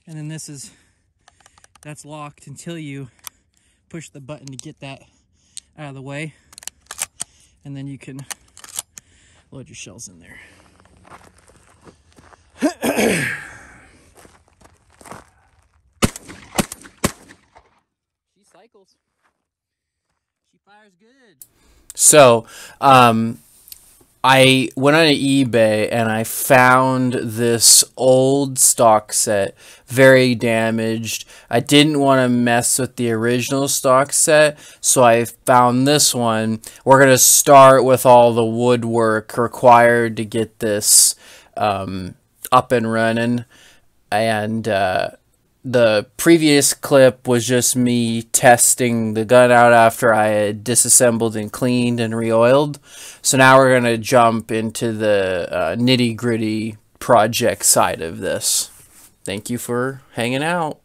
And then that's locked until you push the button to get that out of the way. And then you can load your shells in there. She cycles. She fires good. So, I went on eBay and I found this old stock set, very damaged. I didn't want to mess with the original stock set, so I found this one. We're going to start with all the woodwork required to get this up and running. And the previous clip was just me testing the gun out after I had disassembled and cleaned and re-oiled. So now we're going to jump into the nitty-gritty project side of this. Thank you for hanging out.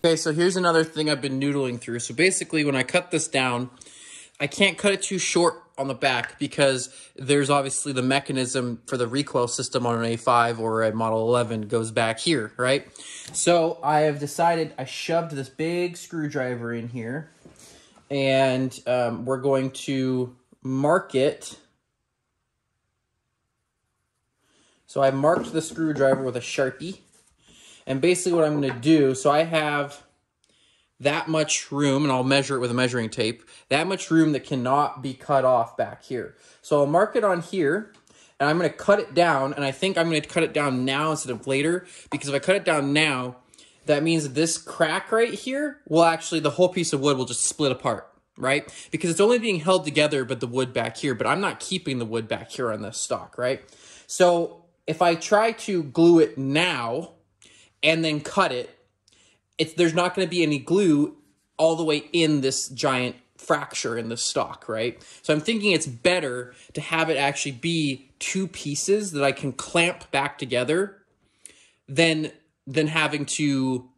Okay, so here's another thing I've been noodling through. So basically, when I cut this down, I can't cut it too short on the back because there's obviously the mechanism for the recoil system on an A5 or a Model 11 goes back here, right? So I have decided I shoved this big screwdriver in here, and we're going to mark it. So I marked the screwdriver with a Sharpie, and basically what I'm going to do, so I have that much room, and I'll measure it with a measuring tape, that much room that cannot be cut off back here. So I'll mark it on here, and I'm going to cut it down, and I think I'm going to cut it down now instead of later, because if I cut it down now, that means that this crack right here will actually, the whole piece of wood will just split apart, right? Because it's only being held together by the wood back here, but I'm not keeping the wood back here on this stock, right? So if I try to glue it now and then cut it, there's not going to be any glue all the way in this giant fracture in the stock, right? So I'm thinking it's better to have it actually be two pieces that I can clamp back together than having to,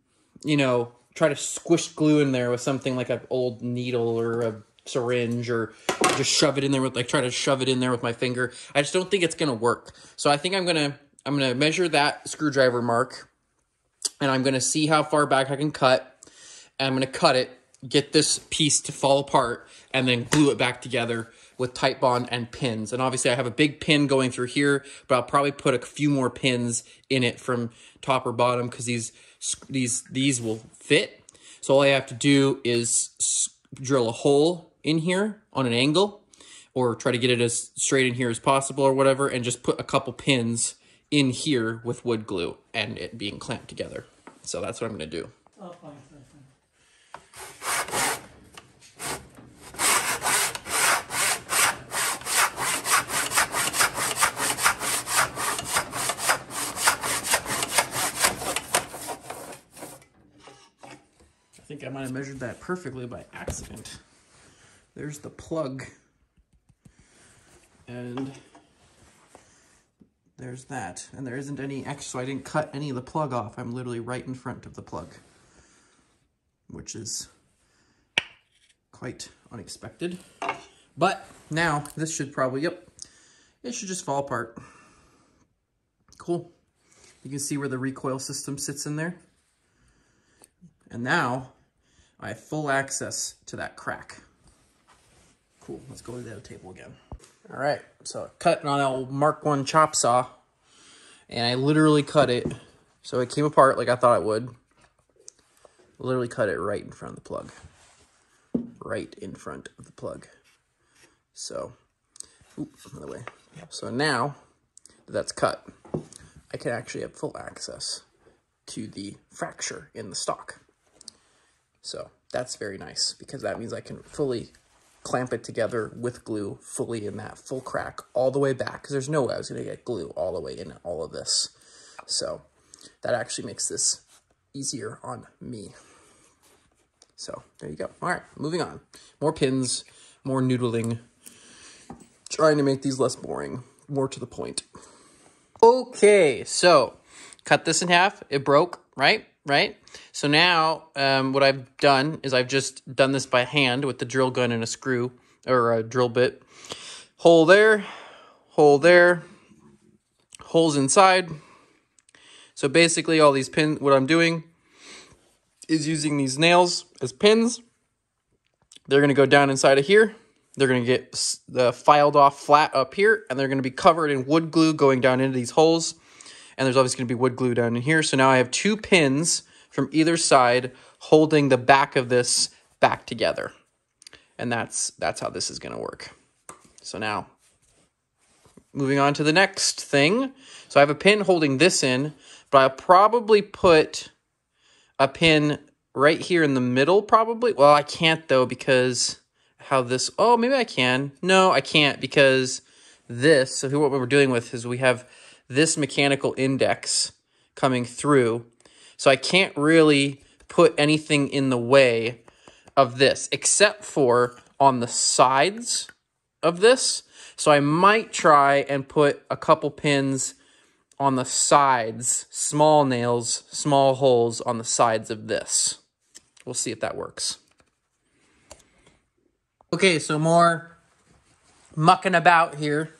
you know, try to squish glue in there with something like an old needle or a syringe, or just shove it in there with, like, try to shove it in there with my finger. I just don't think it's going to work. So I think I'm going to measure that screwdriver mark, and I'm going to see how far back I can cut, and I'm going to cut it, get this piece to fall apart, and then glue it back together with Tite Bond and pins. And obviously I have a big pin going through here, but I'll probably put a few more pins in it from top or bottom, because these will fit. So all I have to do is drill a hole in here on an angle, or try to get it as straight in here as possible or whatever, and just put a couple pins in here with wood glue and it being clamped together. So that's what I'm going to do. Oh, fine. I think I might have measured that perfectly by accident. There's the plug. And there's that. And there isn't any extra, so I didn't cut any of the plug off. I'm literally right in front of the plug, which is quite unexpected. But now this should probably, yep, it should just fall apart. Cool. You can see where the recoil system sits in there. And now I have full access to that crack. Cool, let's go to the other table again. All right, so I cut on that old Mark I chop saw, and I literally cut it so it came apart like I thought it would. Literally cut it right in front of the plug. Right in front of the plug. So, another way. So now that that's cut, I can actually have full access to the fracture in the stock. So that's very nice, because that means I can fully clamp it together with glue fully in that full crack all the way back, because there's no way I was going to get glue all the way in all of this. So that actually makes this easier on me. So there you go. All right, moving on. More pins, more noodling, trying to make these less boring, more to the point. Okay, so cut this in half. It broke, right? So now what I've done is I've just done this by hand with the drill gun and a screw, or a drill bit. Hole there, holes inside. So basically all these pins, what I'm doing is using these nails as pins. They're going to go down inside of here. They're going to get filed off flat up here, and they're going to be covered in wood glue going down into these holes. And there's obviously going to be wood glue down in here. So now I have 2 pins from either side holding the back of this back together. And that's how this is going to work. So now, moving on to the next thing. So I have a pin holding this in, but I'll probably put a pin right here in the middle, probably. Well, I can't, though, because how this... Oh, maybe I can. No, I can't, because this... So what we're dealing with is we have this mechanical index coming through. So I can't really put anything in the way of this, except for on the sides of this. So I might try and put a couple pins on the sides, small nails, small holes on the sides of this. We'll see if that works. Okay, so more mucking about here.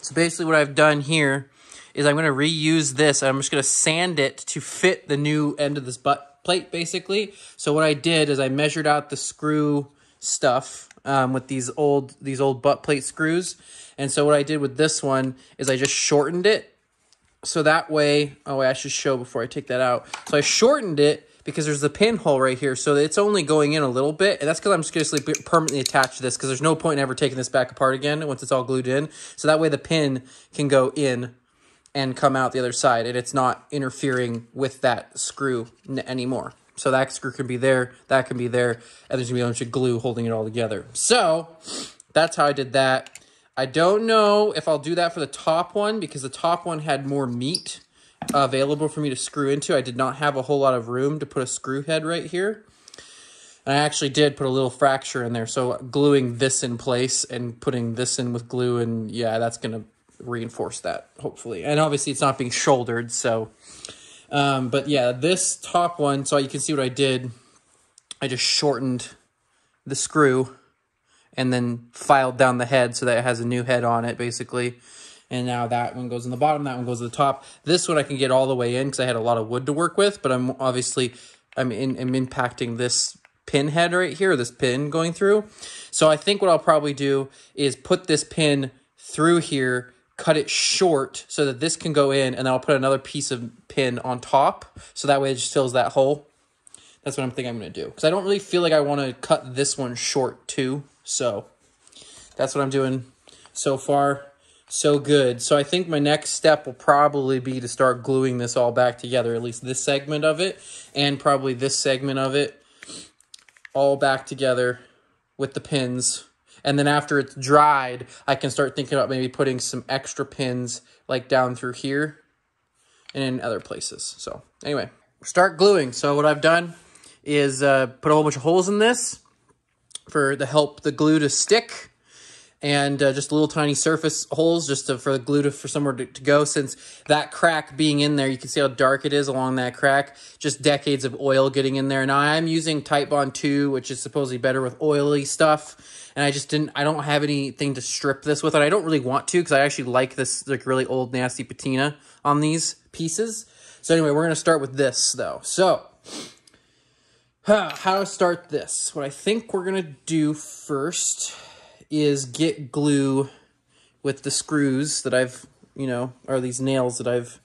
So basically what I've done here is I'm going to reuse this. I'm just going to sand it to fit the new end of this butt plate, basically. So what I did is I measured out the screw stuff with these old butt plate screws. And so what I did with this one is I just shortened it. So that way, oh, I should show before I take that out. So I shortened it because there's the pinhole right here. So it's only going in a little bit. And that's because I'm just going to permanently attach to this, because there's no point in ever taking this back apart again once it's all glued in. So that way the pin can go in and come out the other side, and it's not interfering with that screw anymore. So that screw can be there, that can be there, and there's going to be a bunch of glue holding it all together. So that's how I did that. I don't know if I'll do that for the top one, because the top one had more meat available for me to screw into. I did not have a whole lot of room to put a screw head right here. And I actually did put a little fracture in there. So gluing this in place and putting this in with glue, and yeah, that's going to reinforce that, hopefully. And obviously it's not being shouldered, so... but yeah, this top one, so you can see what I did. I just shortened the screw and then filed down the head so that it has a new head on it, basically. And now that one goes in the bottom, that one goes to the top. This one I can get all the way in because I had a lot of wood to work with, but I'm impacting this pin head right here, this pin going through. So I think what I'll probably do is put this pin through here, cut it short so that this can go in, and then I'll put another piece of pin on top, so that way it just fills that hole. That's what I'm thinking I'm going to do, because I don't really feel like I want to cut this one short too. So that's what I'm doing so far. So good. So I think my next step will probably be to start gluing this all back together, at least this segment of it, and probably this segment of it, all back together with the pins. And then after it's dried, I can start thinking about maybe putting some extra pins like down through here and in other places. So anyway, start gluing. So what I've done is put a whole bunch of holes in this to help the glue to stick. And just little tiny surface holes just for the glue for somewhere to go. Since that crack being in there, you can see how dark it is along that crack. Just decades of oil getting in there. Now I'm using Titebond 2, which is supposedly better with oily stuff. And I don't have anything to strip this with. And I don't really want to, because I actually like this like really old nasty patina on these pieces. So anyway, we're going to start with this though. So how to start this? What I think we're going to do first is get glue with the screws that I've, or these nails that I've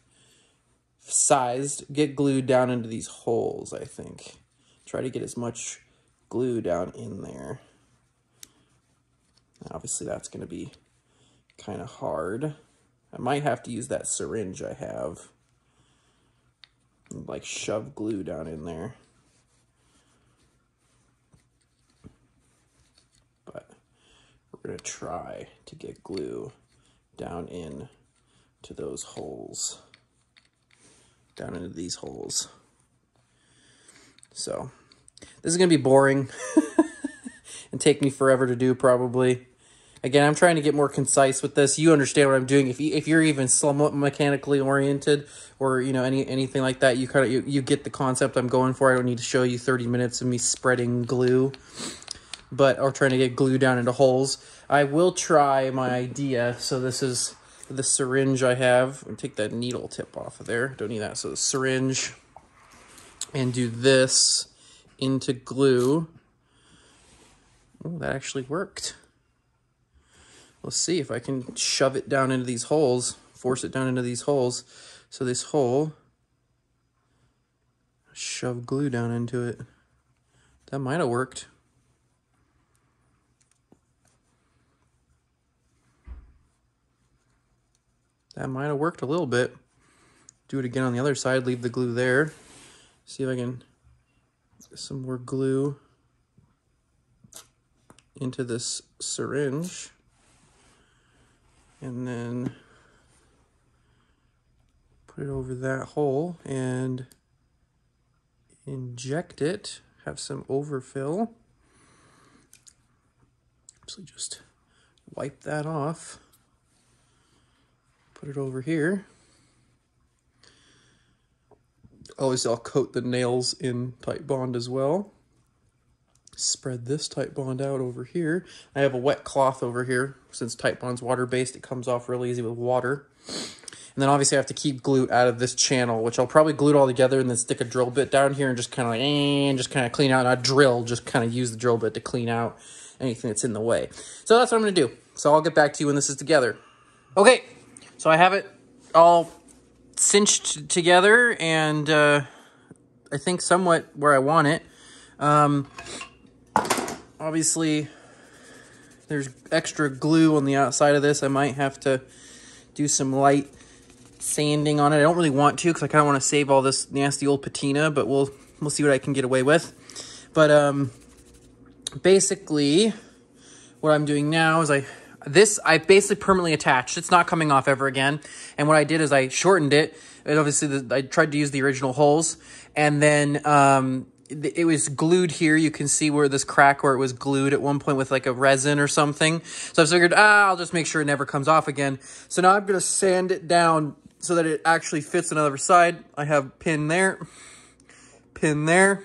sized, get glue down into these holes, I think. Try to get as much glue down in there. Obviously that's going to be kind of hard. I might have to use that syringe I have and like shove glue down in there. We're going to try to get glue down in to those holes, down into these holes. So this is going to be boring and take me forever to do probably. Again, I'm trying to get more concise with this. You understand what I'm doing. If you're even somewhat mechanically oriented or, anything like that, you get the concept I'm going for. I don't need to show you 30 minutes of me spreading glue, or trying to get glue down into holes. I will try my idea. So this is the syringe I have, and take that needle tip off of there. Don't need that. So the syringe, and do this into glue. Oh, that actually worked. Let's see if I can shove it down into these holes, force it down into these holes. So this hole, shove glue down into it. That might have worked. That might have worked a little bit. Do it again on the other side, leave the glue there. See if I can get some more glue into this syringe. And then put it over that hole and inject it. Have some overfill. So just wipe that off. Put it over here. Obviously, I'll coat the nails in Titebond as well. Spread this Titebond out over here. I have a wet cloth over here. Since Titebond's water-based, it comes off real easy with water. And then obviously I have to keep glue out of this channel, which I'll probably glue it all together and then stick a drill bit down here and just kind of like, just kind of clean out. Not drill, just kind of use the drill bit to clean out anything that's in the way. So that's what I'm going to do. So I'll get back to you when this is together. Okay, so I have it all cinched together and I think somewhat where I want it. Obviously, there's extra glue on the outside of this. I might have to do some light sanding on it. I don't really want to because I kind of want to save all this nasty old patina, but we'll see what I can get away with. But basically, what I'm doing now is I basically permanently attached. It's not coming off ever again. And what I did is I shortened it. And obviously, I tried to use the original holes, and then it was glued here. You can see where this crack where it was glued at one point with like a resin or something. So I figured, I'll just make sure it never comes off again. So now I'm going to sand it down so that it actually fits on the other side. I have pin there, pin there.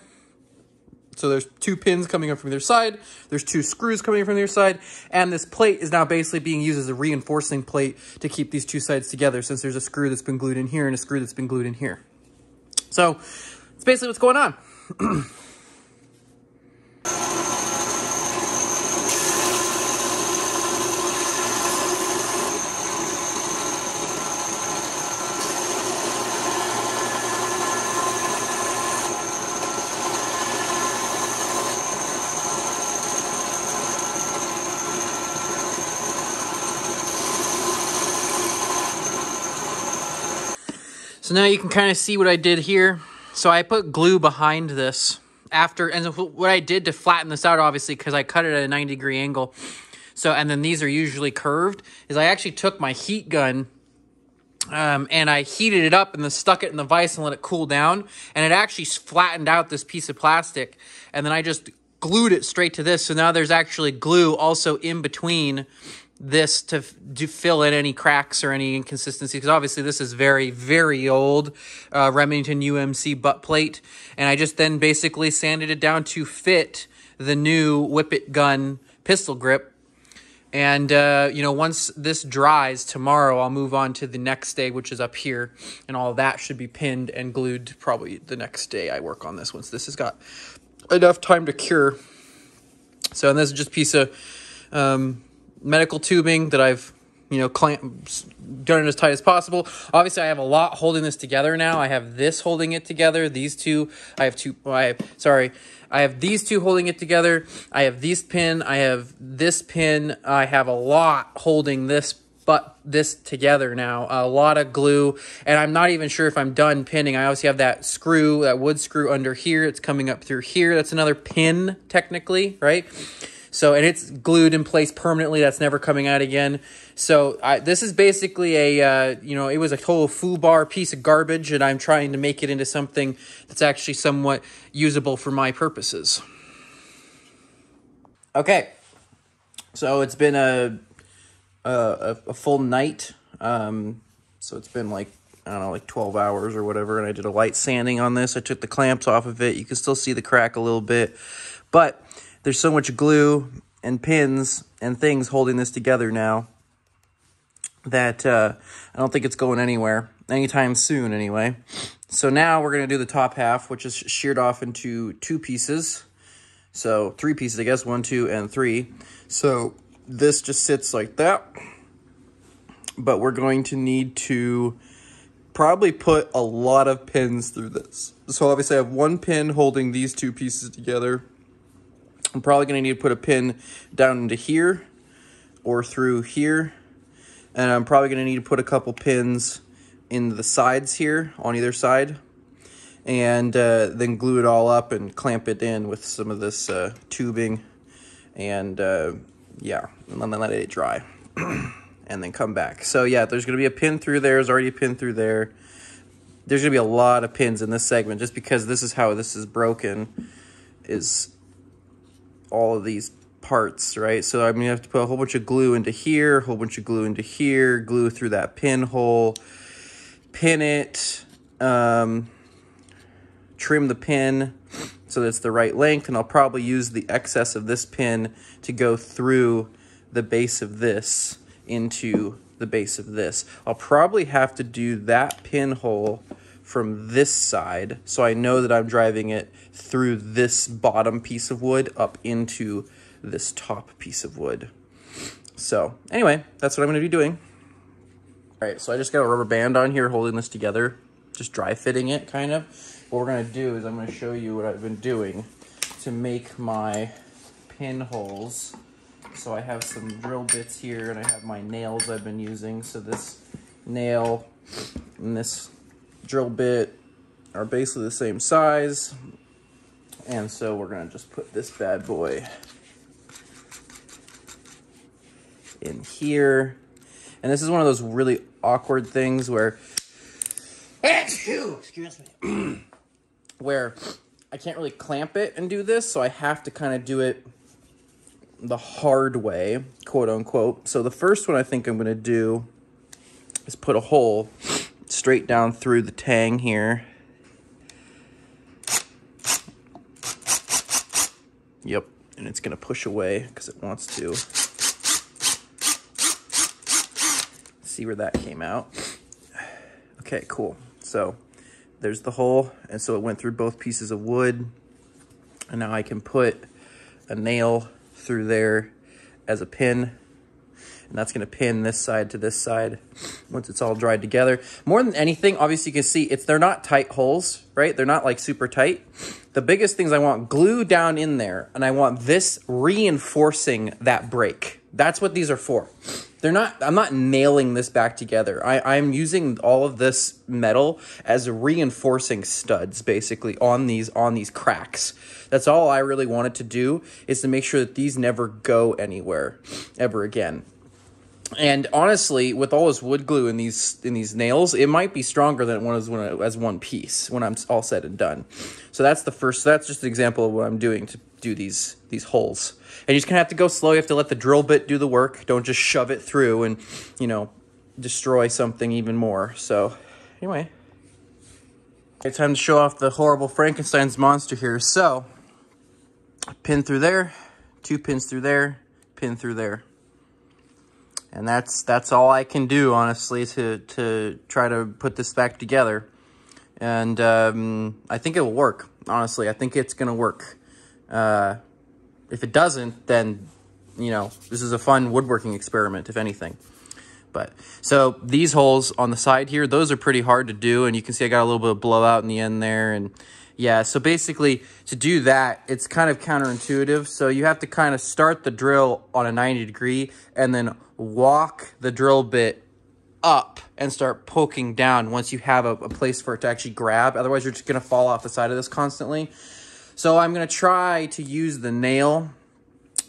So there's 2 pins coming up from either side. There's 2 screws coming from the other side. And this plate is now basically being used as a reinforcing plate to keep these 2 sides together, since there's a screw that's been glued in here and a screw that's been glued in here. So it's basically what's going on. So now you can kind of see what I did here. So I put glue behind this after, and what I did to flatten this out, obviously, because I cut it at a 90-degree angle. So, and then these are usually curved, is I actually took my heat gun and I heated it up and then stuck it in the vise and let it cool down. And it actually flattened out this piece of plastic. And then I just glued it straight to this. So now there's actually glue also in between this to fill in any cracks or any inconsistency, because obviously this is very, very old Remington UMC butt plate, and I just then basically sanded it down to fit the new Whippet gun pistol grip. And you know, once this dries tomorrow, I'll move on to the next day, which is up here, and all of that should be pinned and glued probably the next day I work on this, once this has got enough time to cure. So, and this is just a piece of medical tubing that I've, you know, done it as tight as possible. Obviously, I have a lot holding this together now. I have this holding it together. These two, I have these 2 holding it together. I have these pin. I have this pin. I have a lot holding this together now. A lot of glue, and I'm not even sure if I'm done pinning. I obviously have that screw, that wood screw under here. It's coming up through here. That's another pin, technically, right? So, and it's glued in place permanently. That's never coming out again. So this is basically a, you know, it was a total foobar piece of garbage, and I'm trying to make it into something that's actually somewhat usable for my purposes. Okay. So it's been a full night. So it's been like, I don't know, like 12 hours or whatever. And I did a light sanding on this. I took the clamps off of it. You can still see the crack a little bit, but there's so much glue and pins and things holding this together now that I don't think it's going anywhere anytime soon anyway. So now we're going to do the top half, which is sheared off into 2 pieces. So 3 pieces, I guess, 1, 2, and 3. So this just sits like that. But we're going to need to probably put a lot of pins through this. So obviously I have 1 pin holding these 2 pieces together. I'm probably going to need to put a pin down into here or through here. And I'm probably going to need to put a couple pins in the sides here on either side. And then glue it all up and clamp it in with some of this tubing. And yeah, and then let it dry. And then come back. So yeah, there's going to be a pin through there. There's already a pin through there. There's going to be a lot of pins in this segment just because this is how this is broken, is all of these parts, right? So I'm going to have to put a whole bunch of glue into here, a whole bunch of glue into here, glue through that pinhole, pin it, trim the pin so that it's the right length, and I'll probably use the excess of this pin to go through the base of this into the base of this. I'll probably have to do that pinhole from this side so I know that I'm driving it through this bottom piece of wood up into this top piece of wood. So anyway, that's what I'm going to be doing. All right, so I just got a rubber band on here holding this together, just dry fitting it kind of. What we're going to do is I'm going to show you what I've been doing to make my pinholes. So I have some drill bits here, and I have my nails I've been using. So this nail and this drill bit are basically the same size. And so we're going to just put this bad boy in here. And this is one of those really awkward things where, excuse me, where I can't really clamp it and do this, so I have to kind of do it the hard way, quote unquote. So the first one I think I'm going to do is put a hole straight down through the tang here. Yep, and it's going to push away because it wants to. See where that came out. Okay, cool. So there's the hole, and so it went through both pieces of wood, and now I can put a nail through there as a pin, and that's going to pin this side to this side once it's all dried together. More than anything, obviously you can see they're not tight holes, right? They're not like super tight. The biggest things, I want glue down in there, and I want this reinforcing that break. That's what these are for. I'm not nailing this back together. I'm using all of this metal as reinforcing studs, basically, on these cracks. That's all I really wanted to do, is to make sure that these never go anywhere ever again. And honestly, with all this wood glue in these nails, it might be stronger than it was as one piece when I'm all said and done. So that's the first. So that's just an example of what I'm doing to do these holes. And you just kind of have to go slow. You have to let the drill bit do the work. Don't just shove it through and, you know, destroy something even more. So anyway, it's time to show off the horrible Frankenstein's monster here. So pin through there, 2 pins through there, pin through there. And that's all I can do, honestly, to try to put this back together. And I think it will work, honestly. I think it's going to work. If it doesn't, then, you know, this is a fun woodworking experiment, if anything. But so these holes on the side here, those are pretty hard to do. And you can see I got a little bit of blowout in the end there. And yeah, so basically to do that, it's kind of counterintuitive. So you have to kind of start the drill on a 90 degree and then walk the drill bit up and start poking down once you have a place for it to actually grab. Otherwise, you're just going to fall off the side of this constantly. So I'm going to try to use the nail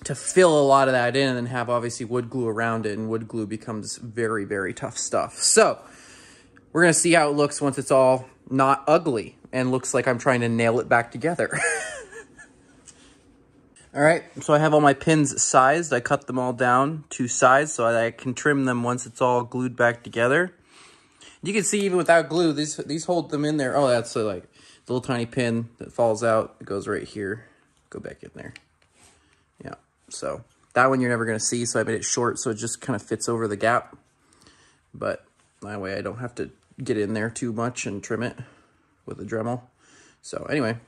to fill a lot of that in and then have obviously wood glue around it, and wood glue becomes very, very tough stuff. So we're going to see how it looks once it's all not ugly and looks like I'm trying to nail it back together. All right, so I have all my pins sized. I cut them all down to size so I can trim them once it's all glued back together. You can see even without glue, these hold them in there. Oh, that's like the little tiny pin that falls out. It goes right here. Go back in there. Yeah, so that one you're never going to see, so I made it short so it just kind of fits over the gap. but that way I don't have to get in there too much and trim it with a Dremel. So anyway,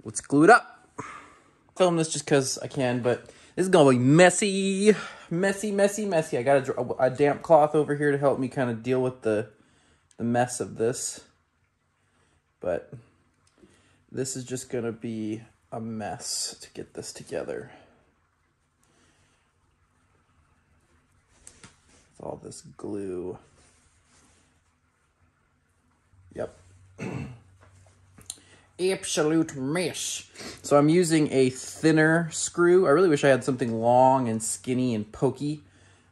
let's glue it up. Film this just because I can, but this is gonna be messy, messy, messy, messy. I got a damp cloth over here to help me kind of deal with the mess of this, but this is just gonna be a mess to get this together. With all this glue. Yep. Absolute mess. So I'm using a thinner screw. I really wish I had something long and skinny and pokey.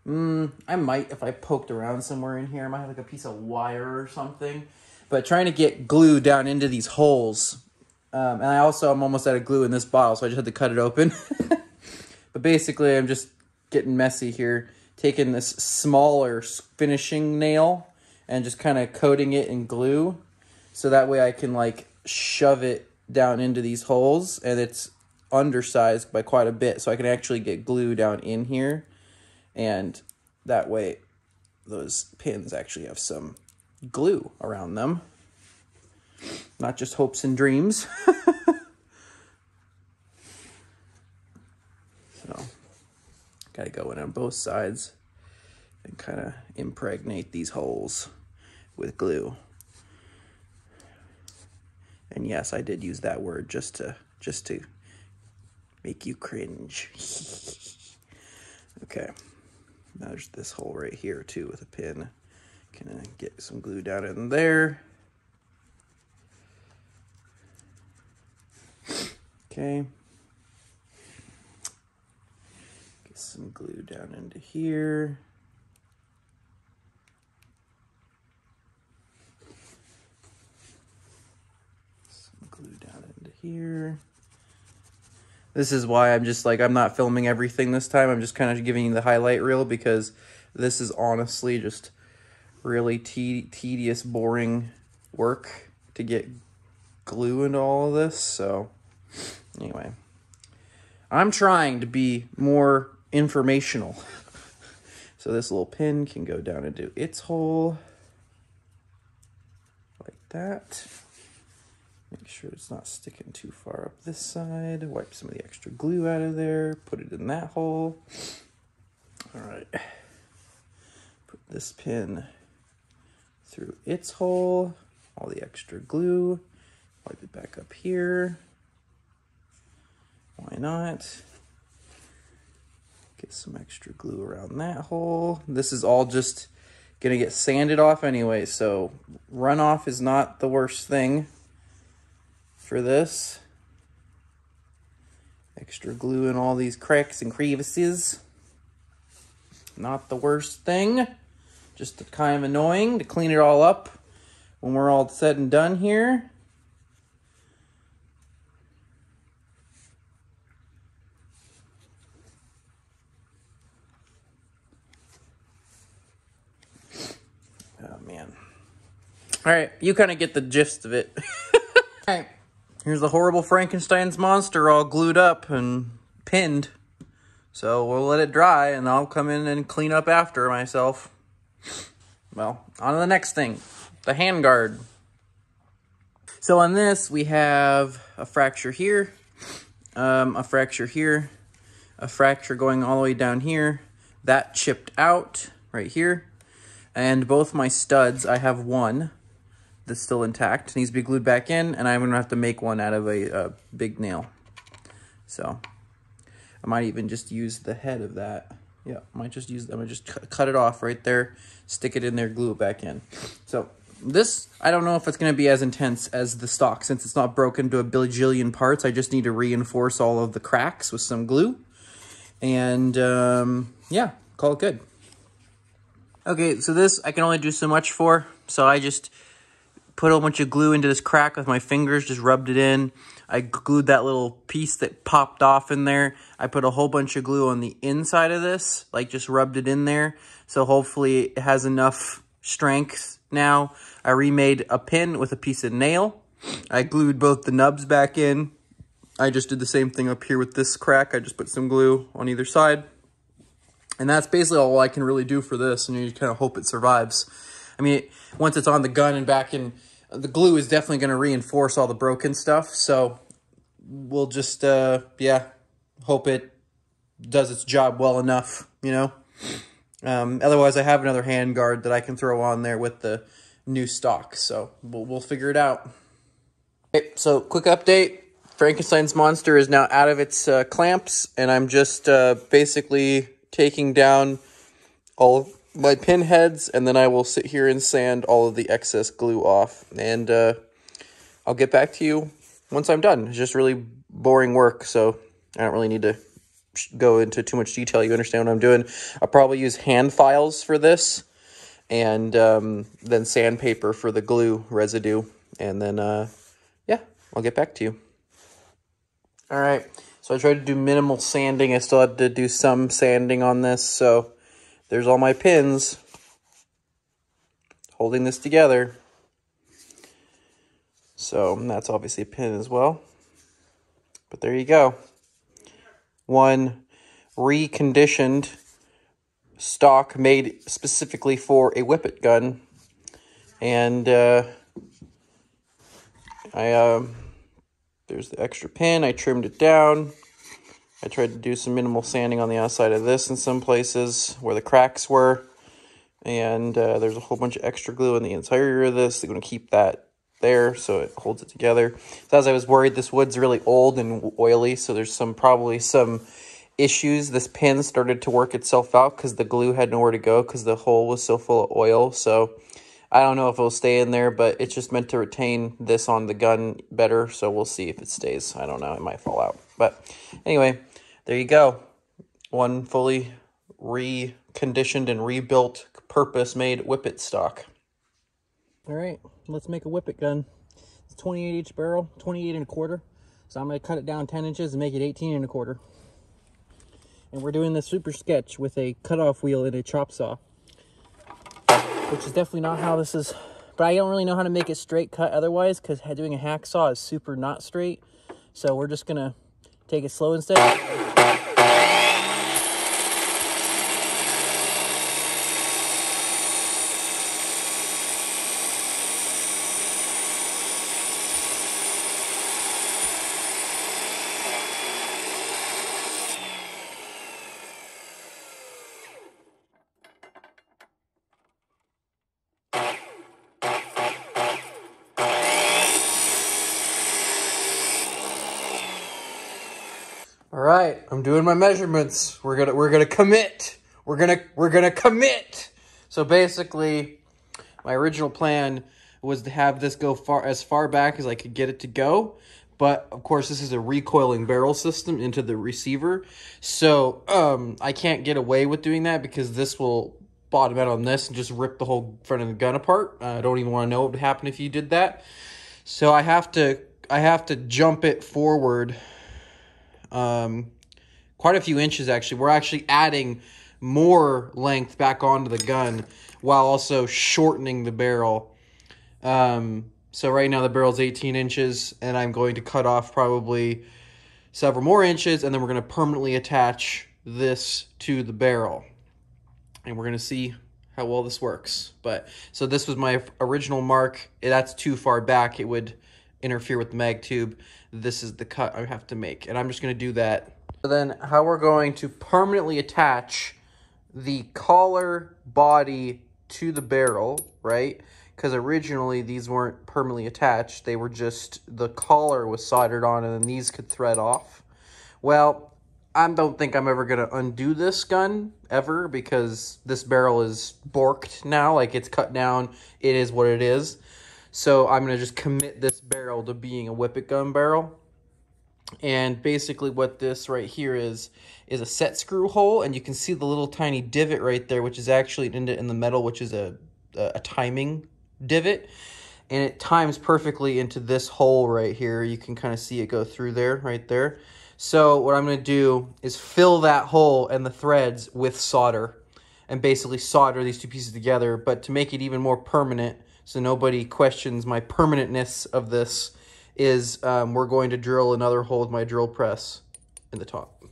I might, if I poked around somewhere in here, I might have like a piece of wire or something. But trying to get glue down into these holes. And I'm almost out of glue in this bottle, so I just had to cut it open. But basically, I'm just getting messy here. Taking this smaller finishing nail and just kind of coating it in glue. So that way I can like shove it down into these holes, and it's undersized by quite a bit. So I can actually get glue down in here. And that way those pins actually have some glue around them. Not just hopes and dreams. So, gotta go in on both sides and kind of impregnate these holes with glue. And yes, I did use that word just to make you cringe. Okay, now there's this hole right here too with a pin. Gonna get some glue down in there. Okay. Get some glue down into here. Some glue down into here. This is why I'm just like, I'm not filming everything this time. I'm just kind of giving you the highlight reel, because this is honestly just really tedious, boring work to get glue into all of this. So anyway, I'm trying to be more informational. So this little pin can go down into its hole like that. Make sure it's not sticking too far up this side. Wipe some of the extra glue out of there. Put it in that hole. All right. Put this pin through its hole. All the extra glue. Wipe it back up here. Why not? Get some extra glue around that hole. This is all just gonna get sanded off anyway, so runoff is not the worst thing for this. Extra glue in all these cracks and crevices. Not the worst thing. Just kind of annoying to clean it all up when we're all said and done here. Oh, man. All right, you kind of get the gist of it. All right, here's the horrible Frankenstein's monster all glued up and pinned. So we'll let it dry, and I'll come in and clean up after myself. Well, on to the next thing, the handguard. So on this, we have a fracture here, a fracture here, a fracture going all the way down here. That chipped out right here. And both my studs, I have one that's still intact. Needs to be glued back in, and I'm gonna have to make one out of a big nail. So I might even just use the head of that. Yeah, I might just use, I'm gonna just cut it off right there, stick it in there, glue it back in. So this, I don't know if it's gonna be as intense as the stock, since it's not broken to a bajillion parts. I just need to reinforce all of the cracks with some glue. And yeah, call it good. Okay, so this I can only do so much for. So I just put a bunch of glue into this crack with my fingers, just rubbed it in. I glued that little piece that popped off in there. I put a whole bunch of glue on the inside of this, like just rubbed it in there. So hopefully it has enough strength now. I remade a pin with a piece of nail. I glued both the nubs back in. I just did the same thing up here with this crack. I just put some glue on either side. And that's basically all I can really do for this, and you kind of hope it survives. I mean, once it's on the gun and back in, the glue is definitely going to reinforce all the broken stuff, so we'll just, yeah, hope it does its job well enough, you know? Otherwise, I have another handguard that I can throw on there with the new stock, so we'll figure it out. Okay, so quick update. Frankenstein's monster is now out of its clamps, and I'm just basically taking down all of my pin heads, and then I will sit here and sand all of the excess glue off, and I'll get back to you once I'm done. It's just really boring work, so I don't really need to go into too much detail. You understand what I'm doing. I'll probably use hand files for this, and then sandpaper for the glue residue, and then yeah, I'll get back to you. All right, so I tried to do minimal sanding. I still had to do some sanding on this, so there's all my pins holding this together. So that's obviously a pin as well. But there you go. One reconditioned stock made specifically for a Whippet gun. And there's the extra pin. I trimmed it down. I tried to do some minimal sanding on the outside of this in some places where the cracks were. And there's a whole bunch of extra glue on the interior of this. They're going to keep that there so it holds it together. So as I was worried, this wood's really old and oily, so there's probably some issues. This pin started to work itself out because the glue had nowhere to go because the hole was so full of oil. So I don't know if it'll stay in there, but it's just meant to retain this on the gun better, so we'll see if it stays. I don't know. It might fall out. But anyway, there you go. One fully reconditioned and rebuilt, purpose-made Whippet stock. All right, let's make a Whippet gun. It's 28 each barrel, 28 1/4. So I'm going to cut it down 10 inches and make it 18 1/4. And we're doing the super sketch with a cutoff wheel and a chop saw, which is definitely not how this is. But I don't really know how to make it straight cut otherwise, because doing a hacksaw is super not straight. So we're just going to take it slow instead. All right, I'm doing my measurements. We're gonna commit. We're gonna commit. So basically, my original plan was to have this go as far back as I could get it to go. But of course, this is a recoiling barrel system into the receiver. So I can't get away with doing that because this will bottom out on this and just rip the whole front of the gun apart. I don't even want to know what would happen if you did that. So I have to jump it forward quite a few inches, actually. We're actually adding more length back onto the gun while also shortening the barrel. So right now the barrel's 18 inches, and I'm going to cut off probably several more inches, and then we're going to permanently attach this to the barrel. And we're going to see how well this works. So this was my original mark. That's too far back. It would interfere with the mag tube. This is the cut I have to make, and I'm just going to do that. So then how we're going to permanently attach the collar body to the barrel, right? Because originally these weren't permanently attached. They were just, the collar was soldered on, and then these could thread off. Well, I don't think I'm ever going to undo this gun ever, because this barrel is borked now. Like, it's cut down. It is what it is. So I'm going to just commit this barrel to being a Whippet gun barrel. And basically what this right here is a set screw hole. And you can see the little tiny divot right there, which is actually in the metal, which is a timing divot. And it times perfectly into this hole right here. You can kind of see it go through there, right there. So what I'm going to do is fill that hole and the threads with solder. And basically solder these two pieces together. But to make it even more permanent, so nobody questions my permanentness of this, is we're going to drill another hole with my drill press in the top.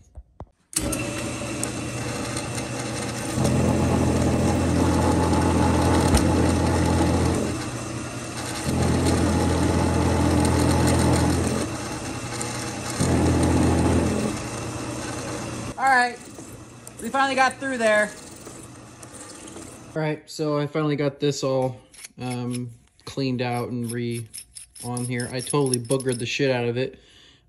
right, we finally got through there. All right, so I finally got this all cleaned out and on here. I totally boogered the shit out of it.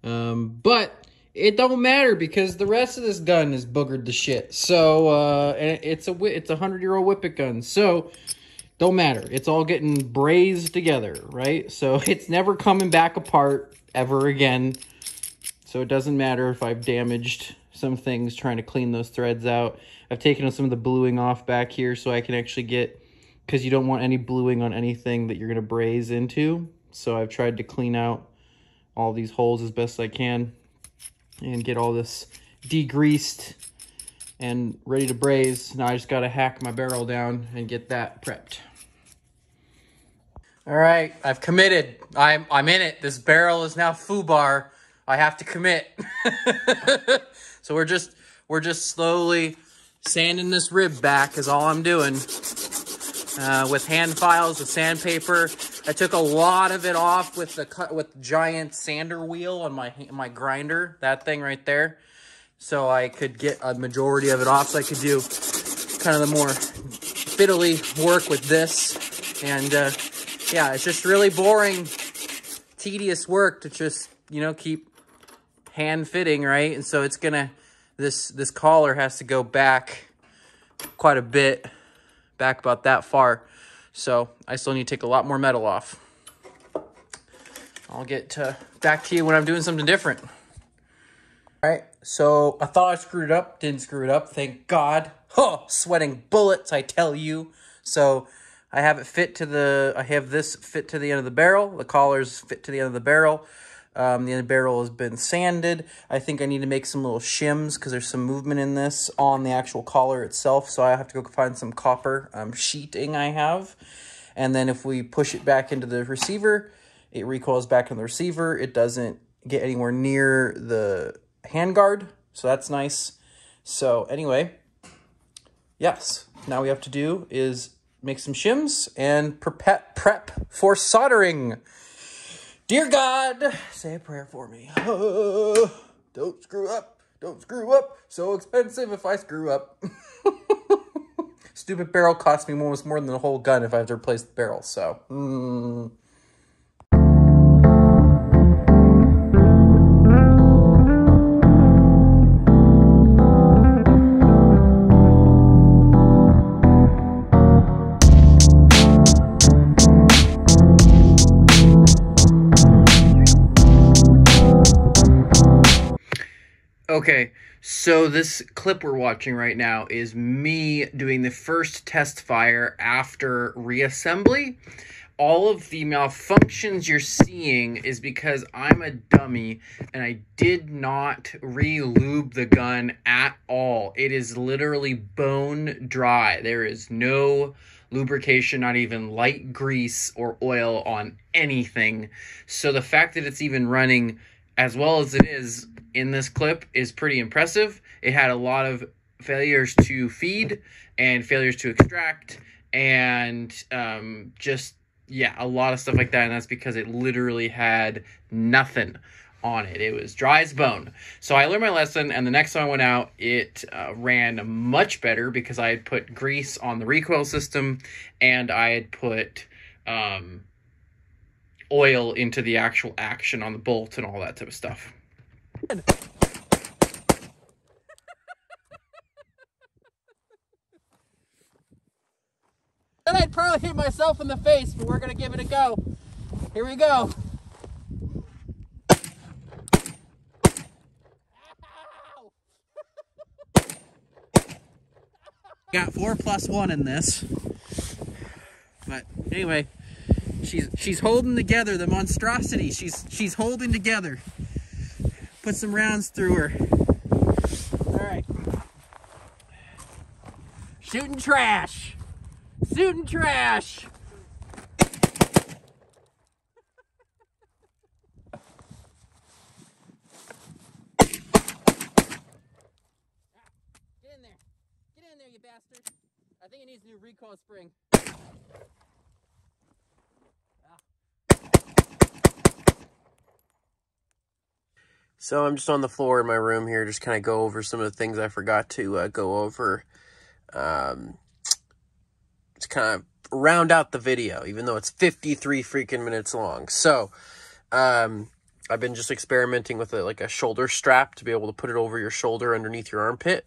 But it don't matter because the rest of this gun is boogered the shit. So, and it's a 100-year-old Whippet gun. So, don't matter. It's all getting brazed together, right? So, it's never coming back apart ever again. So, it doesn't matter if I've damaged some things trying to clean those threads out. I've taken some of the bluing off back here so I can actually get, because you don't want any bluing on anything that you're going to braze into. So, I've tried to clean out all these holes as best I can and get all this degreased and ready to braze. Now I just got to hack my barrel down and get that prepped. All right, I've committed. I'm in it. This barrel is now FUBAR. I have to commit. So we're just slowly sanding this rib back is all I'm doing. With hand files, with sandpaper. I took a lot of it off with the giant sander wheel on my grinder, that thing right there, so I could get a majority of it off, so I could do kind of the more fiddly work with this. And yeah, it's just really boring, tedious work to just, you know, keep hand fitting, right? And so it's gonna, this collar has to go back quite a bit, back about that far. So I still need to take a lot more metal off. I'll get back to you when I'm doing something different. All right, so I thought I screwed it up, didn't screw it up, thank God. Oh, sweating bullets, I tell you. So I have it fit to I have this fit to the end of the barrel. The collar's fit to the end of the barrel. The end of the barrel has been sanded. I think I need to make some little shims because there's some movement in this on the actual collar itself. So I have to go find some copper sheeting I have. And then if we push it back into the receiver, it recoils back in the receiver. It doesn't get anywhere near the handguard. So that's nice. So anyway, yes, now we have to do is make some shims and prep for soldering. Dear God, say a prayer for me. Don't screw up. Don't screw up. So expensive if I screw up. Stupid barrel cost me almost more than the whole gun if I have to replace the barrel. So, okay, so this clip we're watching right now is me doing the first test fire after reassembly. All of the malfunctions you're seeing is because I'm a dummy and I did not re-lube the gun at all. It is literally bone dry. There is no lubrication, not even light grease or oil on anything. So the fact that it's even running as well as it is in this clip is pretty impressive. It had a lot of failures to feed and failures to extract and just, yeah, a lot of stuff like that. And that's because it literally had nothing on it. It was dry as bone. So I learned my lesson, and the next time I went out, it ran much better because I had put grease on the recoil system and I had put oil into the actual action on the bolt and all that type of stuff. Then I'd probably hit myself in the face, but we're gonna give it a go. Here we go. Got 4+1 in this, but anyway, she's holding together the monstrosity. She's holding together. Put some rounds through her. All right. Shooting trash. Shooting trash. Get in there. Get in there, you bastard. I think it needs a new recoil spring. So I'm just on the floor in my room here, just kind of go over some of the things I forgot to go over. To kind of round out the video, even though it's 53 freaking minutes long. So, I've been just experimenting with like a shoulder strap to be able to put it over your shoulder underneath your armpit.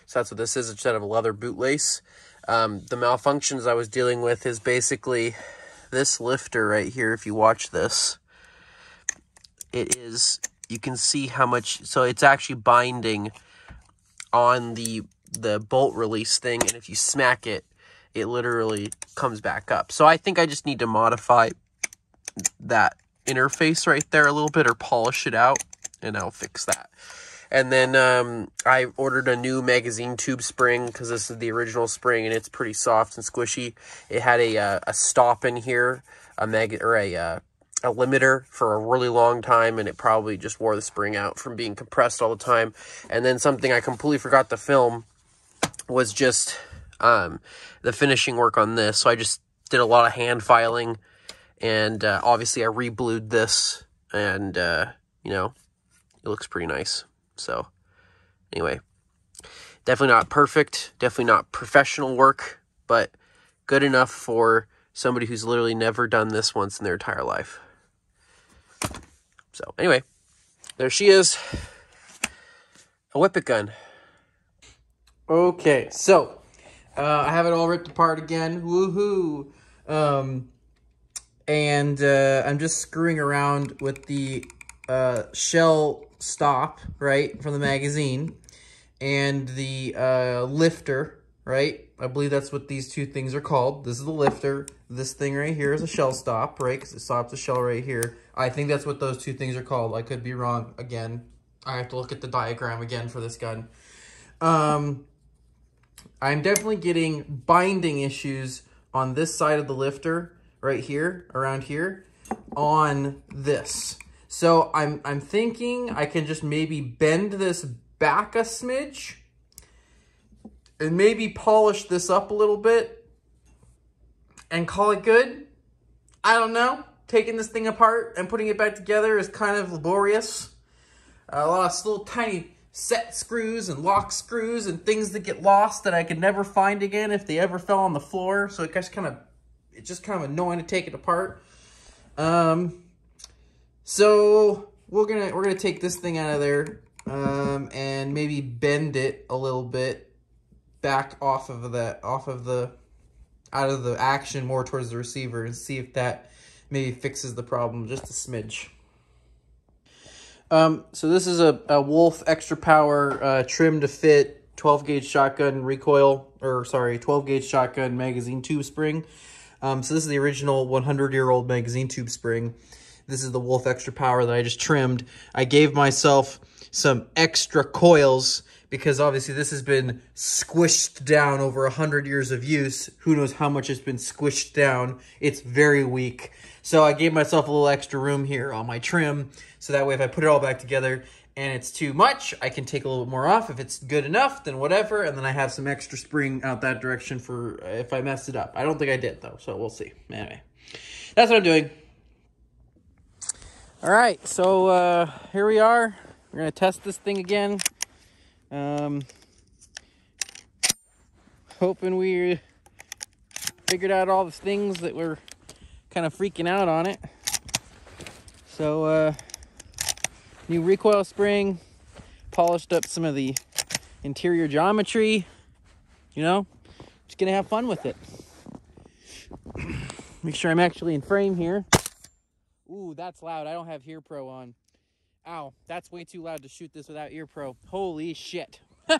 So that's what this is, instead of a leather bootlace. The malfunctions I was dealing with is basically this lifter right here. If you watch this, it is, you can see how much, so it's actually binding on the bolt release thing. And if you smack it, it literally comes back up. So I think I just need to modify that interface right there a little bit, or polish it out, and I'll fix that. And then I ordered a new magazine tube spring, because this is the original spring and it's pretty soft and squishy. It had a stop in here, a limiter for a really long time, and it probably just wore the spring out from being compressed all the time. And then something I completely forgot to film was just the finishing work on this. So I just did a lot of hand filing, and obviously I re-blued this, and you know, it looks pretty nice. So anyway, definitely not perfect, definitely not professional work, but good enough for somebody who's literally never done this once in their entire life. So anyway, there she is, a Whippet gun. Okay, so I have it all ripped apart again. Woohoo! And I'm just screwing around with the shell stop, right, from the magazine, and the lifter, right? I believe that's what these two things are called. This is the lifter. This thing right here is a shell stop, right? Because it stops the shell right here. I think that's what those two things are called. I could be wrong again. I have to look at the diagram again for this gun. I'm definitely getting binding issues on this side of the lifter, right here, around here, on this. So I'm thinking I can just maybe bend this back a smidge and maybe polish this up a little bit and call it good. I don't know. Taking this thing apart and putting it back together is kind of laborious. A lot of little tiny set screws and lock screws and things that get lost that I could never find again if they ever fell on the floor. So it's just kind of annoying to take it apart. So we're gonna take this thing out of there, and maybe bend it a little bit back out of the action more towards the receiver, and see if that maybe fixes the problem just a smidge. So this is a Wolf Extra Power trim to fit 12 gauge shotgun recoil, 12 gauge shotgun magazine tube spring. So this is the original 100-year-old magazine tube spring. This is the Wolf Extra Power that I just trimmed. I gave myself some extra coils because obviously this has been squished down over 100 years of use. Who knows how much it's been squished down. It's very weak. So I gave myself a little extra room here on my trim, so that way if I put it all back together and it's too much, I can take a little bit more off. If it's good enough, then whatever, and then I have some extra spring out that direction for if I messed it up. I don't think I did, though, so we'll see. Anyway, that's what I'm doing. All right, so here we are. We're going to test this thing again. Hoping we figured out all the things that were kind of freaking out on it. So, new recoil spring, polished up some of the interior geometry, you know, just gonna have fun with it. Make sure I'm actually in frame here. Ooh, that's loud. I don't have Ear Pro on. Ow, that's way too loud to shoot this without Ear Pro. Holy shit. All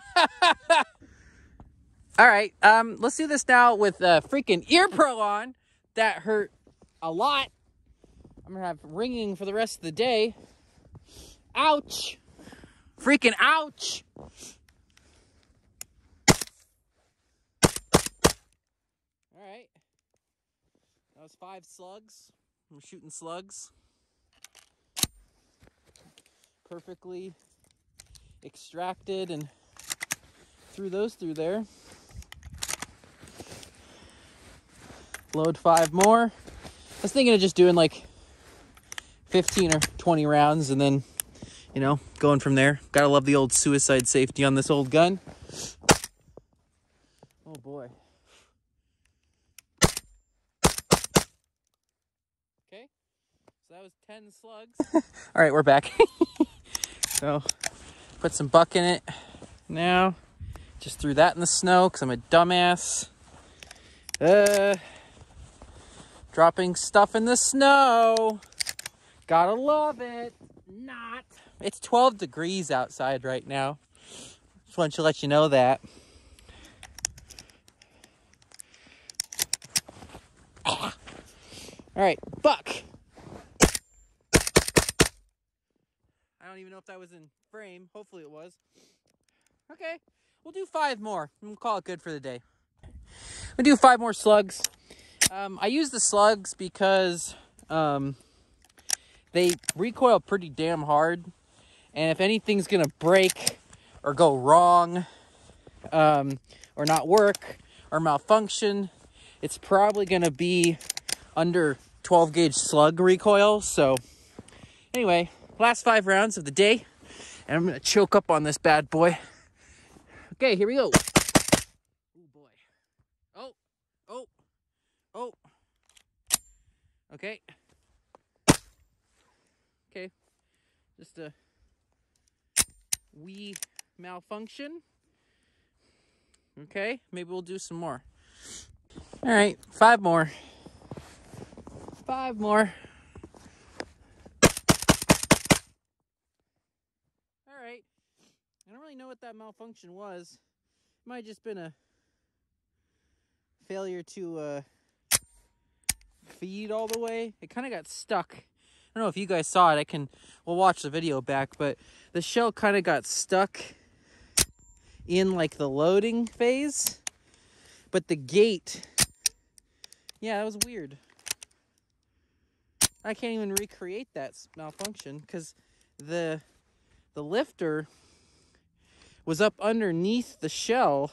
right, let's do this now with freaking Ear Pro on. That hurt a lot. I'm gonna have ringing for the rest of the day. Ouch. Freaking ouch. All right. That was 5 slugs. I'm shooting slugs. Perfectly extracted and threw those through there. Load 5 more. I was thinking of just doing like 15 or 20 rounds and then, you know, going from there. Gotta love the old suicide safety on this old gun. Oh boy. Okay, so that was 10 slugs. All right, we're back. So, put some buck in it now. Just threw that in the snow because I'm a dumbass. Dropping stuff in the snow. Gotta love it. Not. It's 12 degrees outside right now. Just wanted to let you know that. All right, buck. I don't even know if that was in frame. Hopefully it was. Okay, we'll do 5 more. We'll call it good for the day. We'll do 5 more slugs. I use the slugs because they recoil pretty damn hard. And if anything's gonna break or go wrong, or not work or malfunction, it's probably gonna be under 12 gauge slug recoil. So anyway, last 5 rounds of the day, and I'm gonna choke up on this bad boy. Okay, here we go. Oh boy. Oh. Okay. Just a wee malfunction. Okay, maybe we'll do some more. All right, 5 more. 5 more. All right. I don't really know what that malfunction was. It might have just been a failure to feed all the way. It kind of got stuck. I don't know if you guys saw it. We'll watch the video back, but the shell kind of got stuck in like the loading phase. But the gate, yeah, that was weird. I can't even recreate that malfunction because the lifter was up underneath the shell.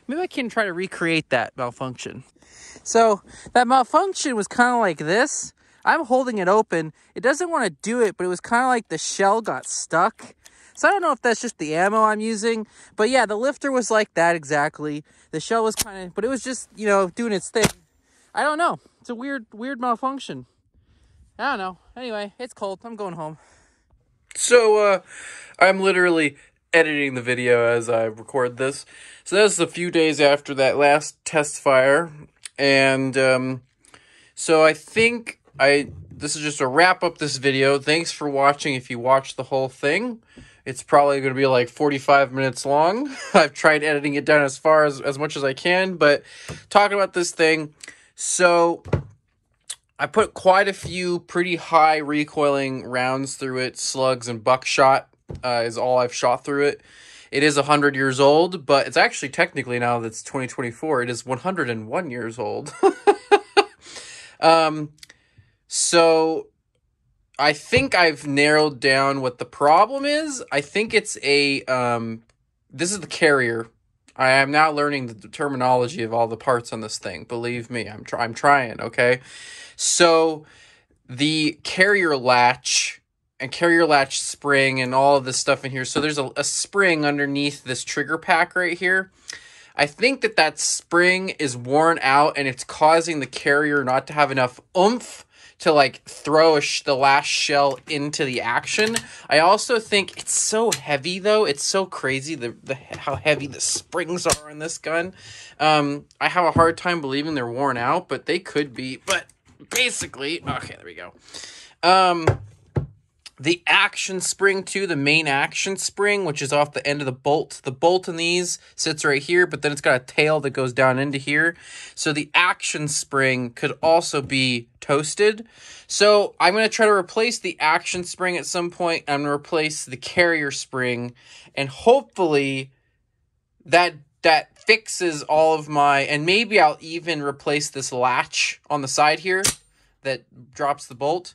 Maybe I can try to recreate that malfunction. So that malfunction was kind of like this. I'm holding it open. It doesn't want to do it, but it was kind of like the shell got stuck. So I don't know if that's just the ammo I'm using. But yeah, the lifter was like that exactly. The shell was kind of, but it was just, you know, doing its thing. I don't know. It's a weird malfunction. I don't know. Anyway, it's cold. I'm going home. So, I'm literally editing the video as I record this. So that's a few days after that last test fire. And, so I think this is just a wrap up this video. Thanks for watching. If you watched the whole thing, it's probably going to be like 45 minutes long. I've tried editing it down as much as I can, but talking about this thing. So I put quite a few pretty high recoiling rounds through it. Slugs and buckshot is all I've shot through it. It is 100 years old, but it's actually technically, now that it's 2024, it is 101 years old. So I think I've narrowed down what the problem is. I think it's this is the carrier. I am now learning the terminology of all the parts on this thing. Believe me, I'm trying, okay? So the carrier latch and carrier latch spring and all of this stuff in here. So there's a spring underneath this trigger pack right here. I think that spring is worn out and it's causing the carrier not to have enough oomph to like throw the last shell into the action. I also think it's so heavy though. It's so crazy how heavy the springs are on this gun. I have a hard time believing they're worn out, but they could be. But basically, okay, there we go. The action spring too, the main action spring, which is off the end of the bolt. The bolt in these sits right here, but then it's got a tail that goes down into here. So the action spring could also be toasted. So I'm going to try to replace the action spring at some point. I'm going to replace the carrier spring, and hopefully that fixes all of my, and maybe I'll even replace this latch on the side here that drops the bolt.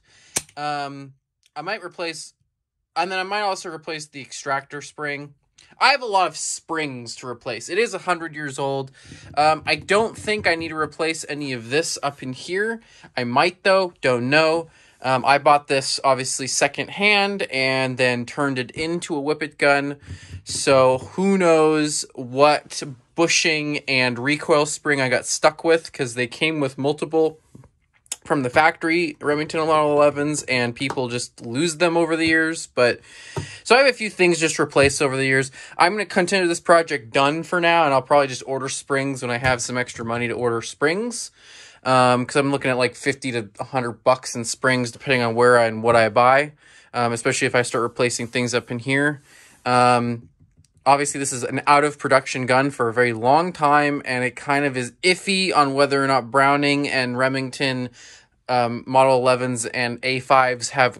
I might replace, and then I might also replace the extractor spring. I have a lot of springs to replace. It is 100 years old. I don't think I need to replace any of this up in here. I might though, don't know. I bought this obviously secondhand and then turned it into a Whippet gun. So who knows what bushing and recoil spring I got stuck with, because they came with multiple from the factory Remington Model 11s, and people just lose them over the years. But so I have a few things just replaced over the years. I'm going to continue this project done for now, and I'll probably just order springs when I have some extra money to order springs. Because I'm looking at like 50 to $100 in springs, depending on where and what I buy. Especially if I start replacing things up in here. Obviously, this is an out-of-production gun for a very long time, and it kind of is iffy on whether or not Browning and Remington Model 11s and A5s have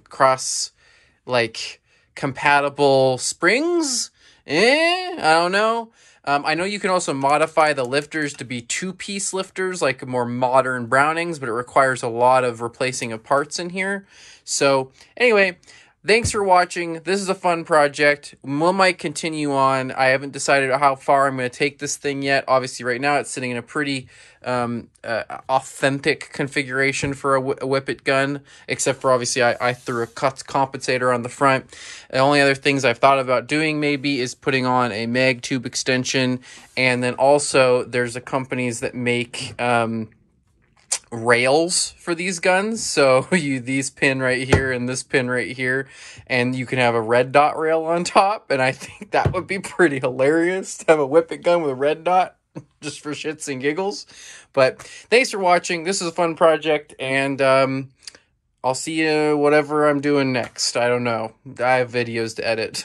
compatible springs. I don't know. I know you can also modify the lifters to be two-piece lifters, like more modern Brownings, but it requires a lot of replacing of parts in here. So, anyway, thanks for watching. This is a fun project. We might continue on. I haven't decided how far I'm going to take this thing yet. Obviously, right now, it's sitting in a pretty authentic configuration for a Whippet gun, except for obviously I threw a cut compensator on the front. The only other things I've thought about doing maybe is putting on a mag tube extension, and then also there's companies that make rails for these guns. So these pin right here and this pin right here, and you can have a red dot rail on top, and I think that would be pretty hilarious to have a Whippet gun with a red dot. Just for shits and giggles. But thanks for watching. This is a fun project, and I'll see you whatever I'm doing next. I don't know. I have videos to edit.